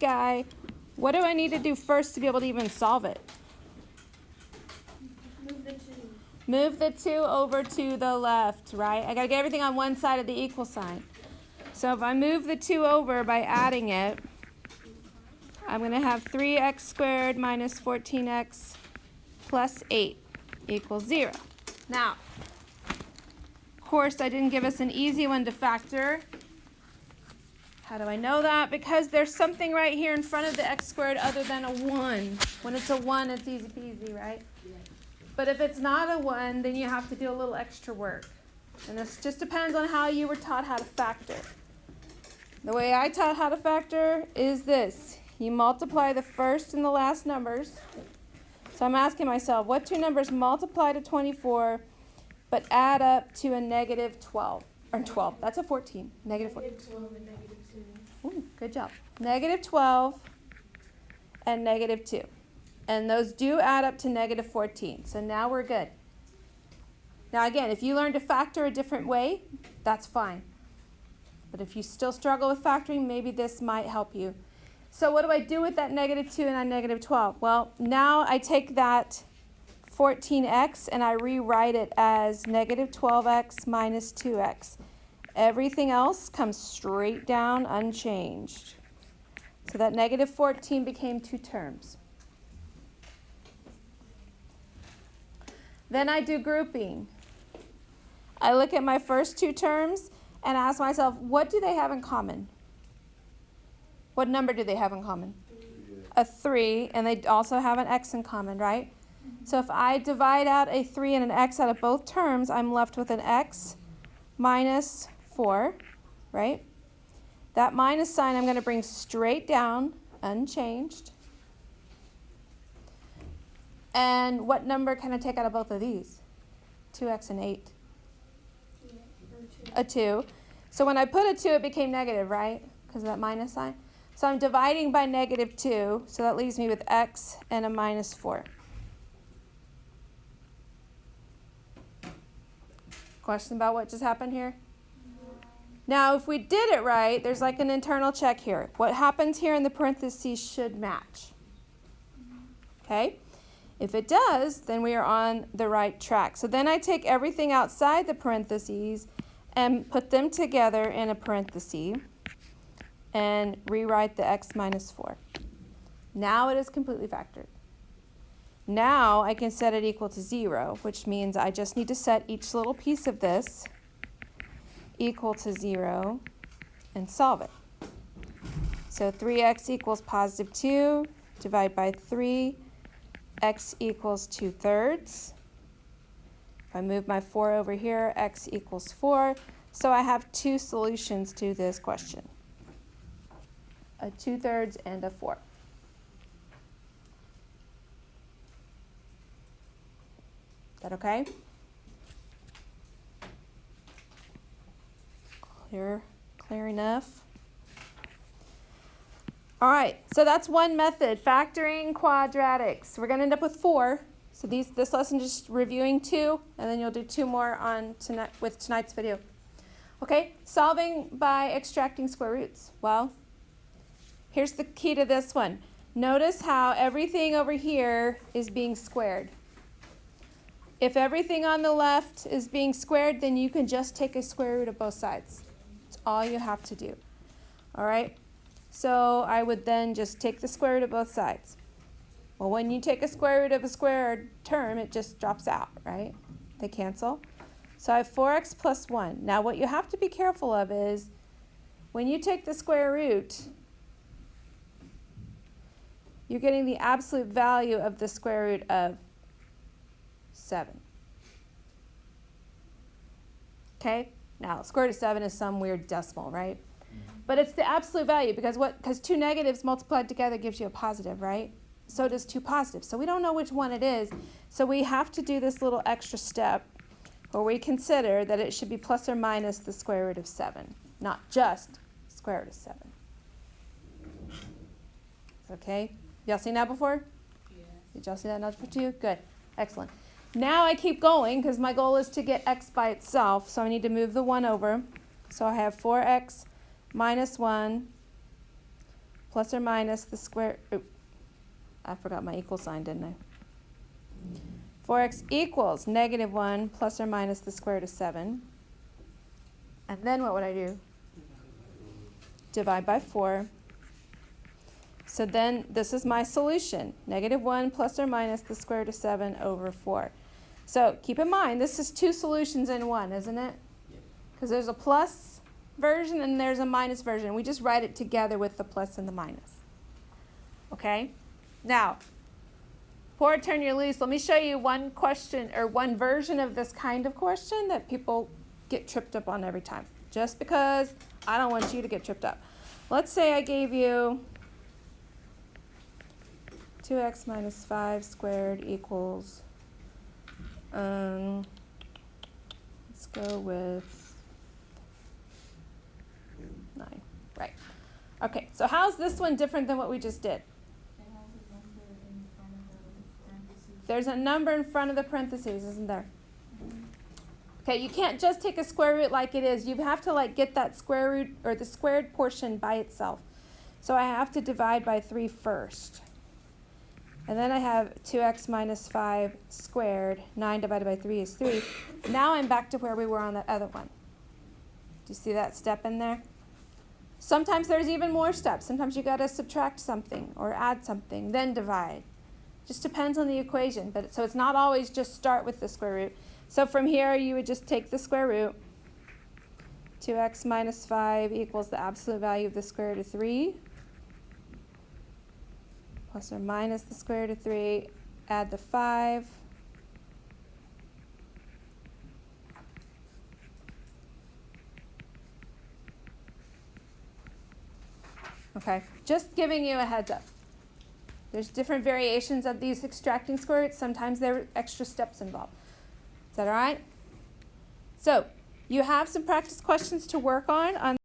guy, what do I need to do first to be able to even solve it? Move the 2. Move the 2 over to the left, right? I got to get everything on one side of the equal sign. So if I move the 2 over by adding it, I'm going to have 3x squared minus 14x plus 8 equals 0. Now, of course, I didn't give us an easy one to factor. How do I know that? Because there's something right here in front of the x squared other than a 1. When it's a 1, it's easy peasy, right? But if it's not a 1, then you have to do a little extra work. And this just depends on how you were taught how to factor. The way I taught how to factor is this. You multiply the first and the last numbers. So I'm asking myself, what two numbers multiply to 24 but add up to a negative 12? Or 12, that's a 14. Negative 14. Negative 12 and negative 2. Ooh, good job. Negative 12 and negative 2. And those do add up to negative 14. So now we're good. Now again, if you learn to factor a different way, that's fine. But if you still struggle with factoring, maybe this might help you. So what do I do with that negative 2 and that negative 12? Well, now I take that 14x and I rewrite it as negative 12x minus 2x. Everything else comes straight down unchanged. So that negative 14 became 2 terms. Then I do grouping. I look at my first 2 terms and ask myself, what do they have in common? What number do they have in common? 3. A 3, and they also have an x in common, right? So if I divide out a 3 and an x out of both terms, I'm left with an x minus 4, right? That minus sign I'm going to bring straight down, unchanged. And what number can I take out of both of these? 2x and 8. A 2. So when I put a 2, it became negative, right? Because of that minus sign. So I'm dividing by negative 2, so that leaves me with x and a minus 4. Question about what just happened here? Now, if we did it right, there's like an internal check here. What happens here in the parentheses should match. Okay? If it does, then we are on the right track. So then I take everything outside the parentheses and put them together in a parenthesis and rewrite the x minus 4. Now it is completely factored. Now I can set it equal to 0, which means I just need to set each little piece of this equal to 0 and solve it. So 3x equals positive 2, divide by 3, x equals 2/3. If I move my 4 over here, x equals 4. So I have 2 solutions to this question. A 2/3 and a 4. Is that okay? Clear enough? All right, so that's one method, factoring quadratics. We're going to end up with 4. So this lesson just reviewing 2, and then you'll do 2 more on with tonight's video. Okay, solving by extracting square roots. Well, here's the key to this one. Notice how everything over here is being squared. If everything on the left is being squared, then you can just take a square root of both sides. That's all you have to do. All right? So I would then just take the square root of both sides. Well, when you take a square root of a squared term, it just drops out, right? They cancel. So I have 4x plus 1. Now what you have to be careful of is when you take the square root, you're getting the absolute value of the square root of 7. Okay? Now, square root of 7 is some weird decimal, right? But it's the absolute value because 2 negatives multiplied together gives you a positive, right? So does 2 positives. So we don't know which one it is. So we have to do this little extra step where we consider that it should be plus or minus the square root of 7, not just square root of 7. Okay? Y'all seen that before? Yes. Did y'all see that in algebra 2? Good. Excellent. Now I keep going because my goal is to get x by itself. So I need to move the 1 over. So I have 4x minus 1 plus or minus the square, I forgot my equal sign, didn't I? 4x equals negative 1 plus or minus the square root of 7. And then what would I do? Divide by 4. So then this is my solution. Negative 1 plus or minus the square root of 7 over 4. So keep in mind, this is two solutions in one, isn't it? Because there's a plus version and there's a minus version. We just write it together with the plus and the minus. Okay? Now, before I turn your leaves, let me show you one question or one version of this kind of question that people get tripped up on every time. Just because I don't want you to get tripped up. Let's say I gave you 2x minus 5 squared equals, let's go with 9. Right. Okay, so how's this one different than what we just did? There's a number in front of the parentheses, isn't there? Okay, you can't just take a square root like it is. You have to like get that square root or the squared portion by itself. So I have to divide by 3 first. And then I have 2x minus 5 squared. 9 divided by 3 is 3. Now I'm back to where we were on that other one. Do you see that step in there? Sometimes there's even more steps. Sometimes you got to subtract something or add something, then divide. Just depends on the equation. But so it's not always just start with the square root. So from here, you would just take the square root. 2x minus 5 equals the absolute value of the square root of 3. Plus or minus the square root of 3. Add the 5. Okay, just giving you a heads up. There's different variations of these extracting square roots. Sometimes there are extra steps involved. Is that all right? So you have some practice questions to work on